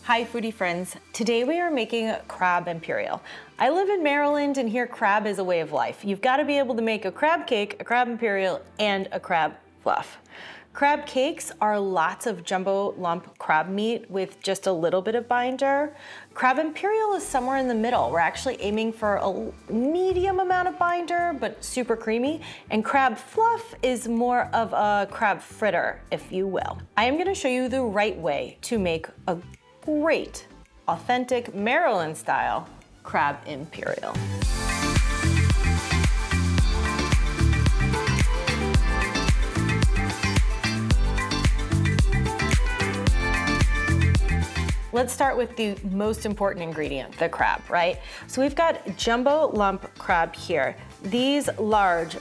Hi foodie friends, today we are making Crab Imperial. I live in Maryland and here crab is a way of life. You've got to be able to make a crab cake, a Crab Imperial, and a crab fluff. Crab cakes are lots of jumbo lump crab meat with just a little bit of binder. Crab Imperial is somewhere in the middle. We're actually aiming for a medium amount of binder, but super creamy. And crab fluff is more of a crab fritter, if you will. I am gonna show you the right way to make a great, authentic Maryland style Crab Imperial. Let's start with the most important ingredient, the crab, right? So we've got jumbo lump crab here. These large,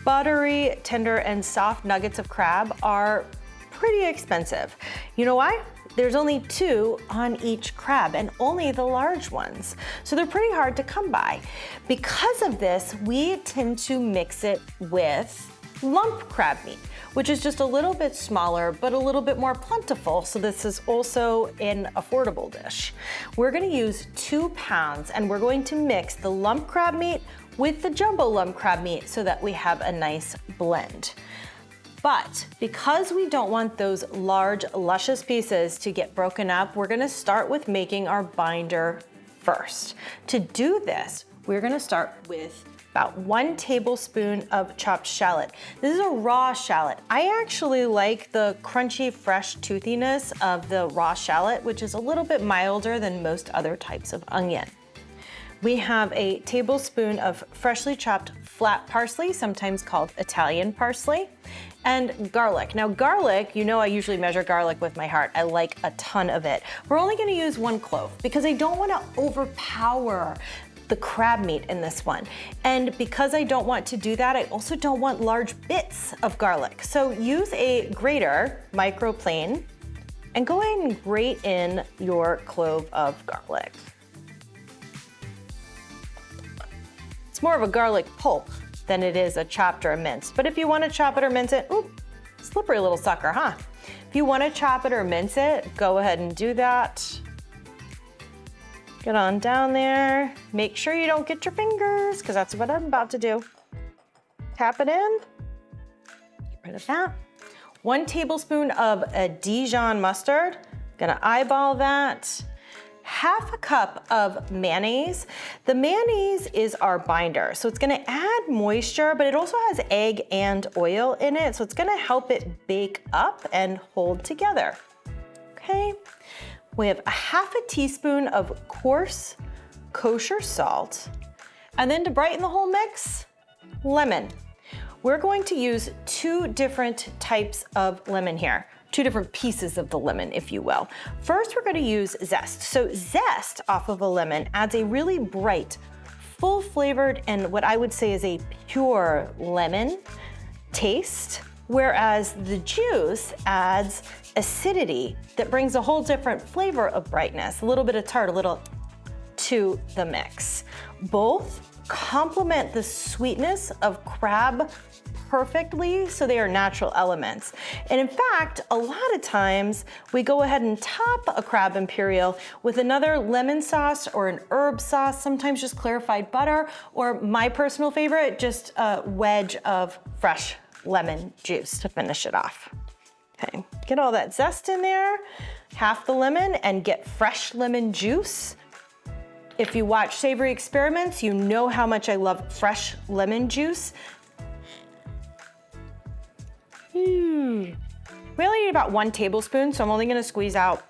buttery, tender, and soft nuggets of crab are pretty expensive. You know why? There's only 2 on each crab and only the large ones. So they're pretty hard to come by. Because of this, we tend to mix it with lump crab meat, which is just a little bit smaller, but a little bit more plentiful. So this is also an affordable dish. We're gonna use 2 pounds and we're going to mix the lump crab meat with the jumbo lump crab meat so that we have a nice blend. But because we don't want those large, luscious pieces to get broken up, we're gonna start with making our binder first. To do this, we're gonna start with about 1 tablespoon of chopped shallot. This is a raw shallot. I actually like the crunchy, fresh toothiness of the raw shallot, which is a little bit milder than most other types of onion. We have a tablespoon of freshly chopped flat parsley, sometimes called Italian parsley, and garlic. Now garlic, you know I usually measure garlic with my heart. I like a ton of it. We're only gonna use 1 clove because I don't wanna overpower the crab meat in this one. And because I don't want to do that, I also don't want large bits of garlic. So use a grater, microplane, and go ahead and grate in your clove of garlic. It's more of a garlic pulp than it is a chopped or a minced. But if you want to chop it or mince it, ooh, slippery little sucker, huh? If you want to chop it or mince it, go ahead and do that. Get on down there. Make sure you don't get your fingers, because that's what I'm about to do. Tap it in. Get rid of that. 1 tablespoon of a Dijon mustard. Gonna eyeball that. 1/2 cup of mayonnaise. The mayonnaise is our binder, so it's gonna add moisture, but it also has egg and oil in it, so it's gonna help it bake up and hold together. Okay, we have 1/2 teaspoon of coarse kosher salt, and then to brighten the whole mix, lemon. We're going to use 2 different types of lemon here. 2 different pieces of the lemon, if you will. First, we're gonna use zest. So zest off of a lemon adds a really bright, full flavored, and what I would say is a pure lemon taste, whereas the juice adds acidity that brings a whole different flavor of brightness, a little bit of tart, a little to the mix. Both complement the sweetness of crab perfectly, so they are natural elements. And in fact, a lot of times we go ahead and top a Crab Imperial with another lemon sauce or an herb sauce, sometimes just clarified butter, or my personal favorite, just a wedge of fresh lemon juice to finish it off. Okay, get all that zest in there, half the lemon, and get fresh lemon juice. If you watch Savory Experiments, you know how much I love fresh lemon juice. We only need about 1 tablespoon, so I'm only gonna squeeze out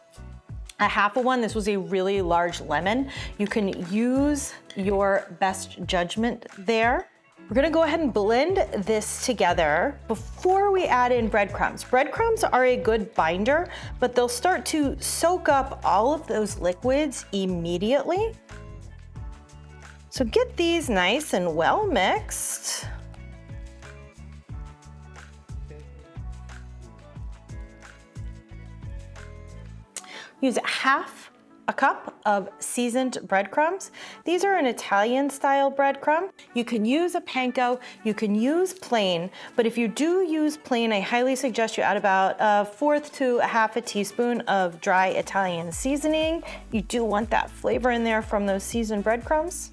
1/2 of one. This was a really large lemon. You can use your best judgment there. We're gonna go ahead and blend this together before we add in breadcrumbs. Breadcrumbs are a good binder, but they'll start to soak up all of those liquids immediately. So get these nice and well mixed. Use 1/2 a cup of seasoned breadcrumbs. These are an Italian style breadcrumb. You can use a panko, you can use plain, but if you do use plain, I highly suggest you add about a fourth to a half a teaspoon of dry Italian seasoning. You do want that flavor in there from those seasoned breadcrumbs.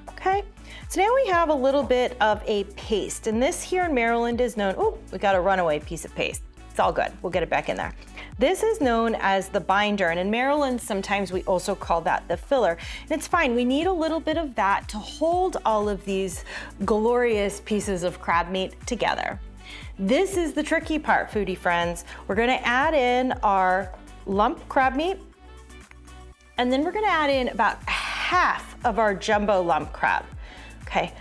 Okay, so now we have a little bit of a paste, and this here in Maryland is known, oh, we got a runaway piece of paste. It's all good, we'll get it back in there. This is known as the binder, and in Maryland, sometimes we also call that the filler. And it's fine, we need a little bit of that to hold all of these glorious pieces of crab meat together. This is the tricky part, foodie friends. We're gonna add in our lump crab meat, and then we're gonna add in about half of our jumbo lump crab. Okay,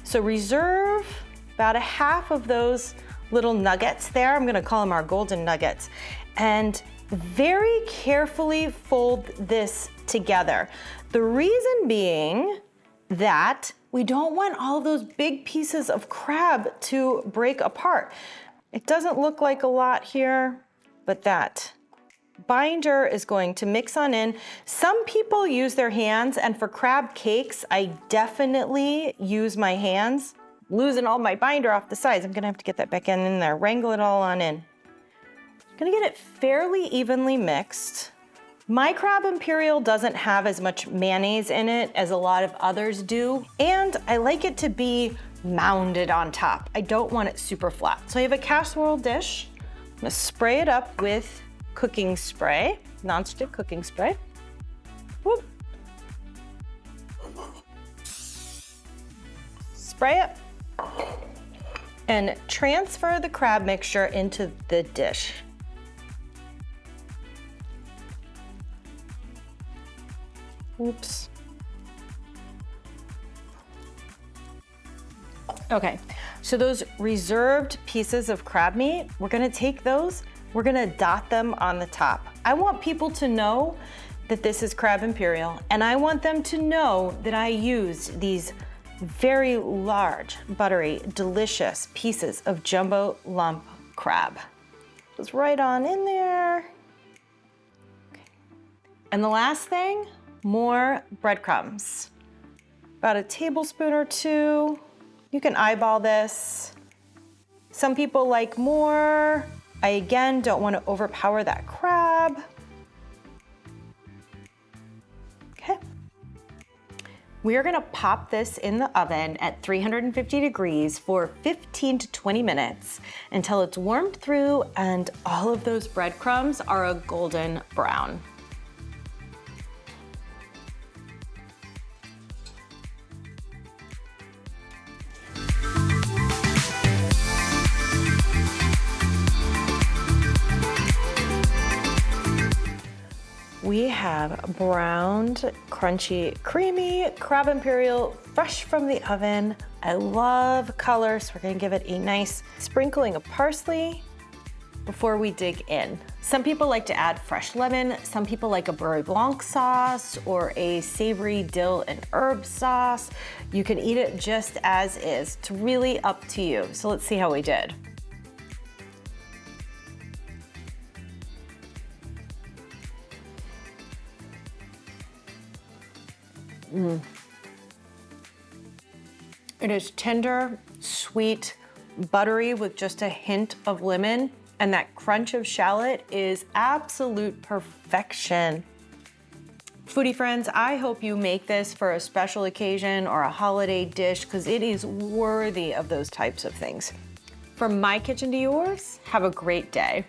so reserve about a half of those little nuggets there. I'm gonna call them our golden nuggets. And very carefully fold this together. The reason being that we don't want all those big pieces of crab to break apart. It doesn't look like a lot here, but that binder is going to mix on in. Some people use their hands, and for crab cakes, I definitely use my hands. Losing all my binder off the sides. I'm gonna have to get that back in there, wrangle it all on in. Gonna get it fairly evenly mixed. My Crab Imperial doesn't have as much mayonnaise in it as a lot of others do, and I like it to be mounded on top. I don't want it super flat. So I have a casserole dish. I'm gonna spray it up with cooking spray, nonstick cooking spray. Whoop. Spray it and transfer the crab mixture into the dish. Oops. Okay, so those reserved pieces of crab meat, we're gonna take those, we're gonna dot them on the top. I want people to know that this is Crab Imperial, and I want them to know that I used these very large, buttery, delicious pieces of jumbo lump crab. Just right on in there. Okay. And the last thing, more breadcrumbs. About a tablespoon or two. You can eyeball this. Some people like more. I again don't want to overpower that crab. Okay. We are gonna pop this in the oven at 350 degrees for 15 to 20 minutes until it's warmed through and all of those breadcrumbs are a golden brown. We have browned, crunchy, creamy Crab Imperial, fresh from the oven. I love color, so we're gonna give it a nice sprinkling of parsley before we dig in. Some people like to add fresh lemon, some people like a beurre blanc sauce or a savory dill and herb sauce. You can eat it just as is. It's really up to you. So let's see how we did. It is tender, sweet, buttery with just a hint of lemon, and that crunch of shallot is absolute perfection. Foodie friends, I hope you make this for a special occasion or a holiday dish because it is worthy of those types of things. From my kitchen to yours, have a great day.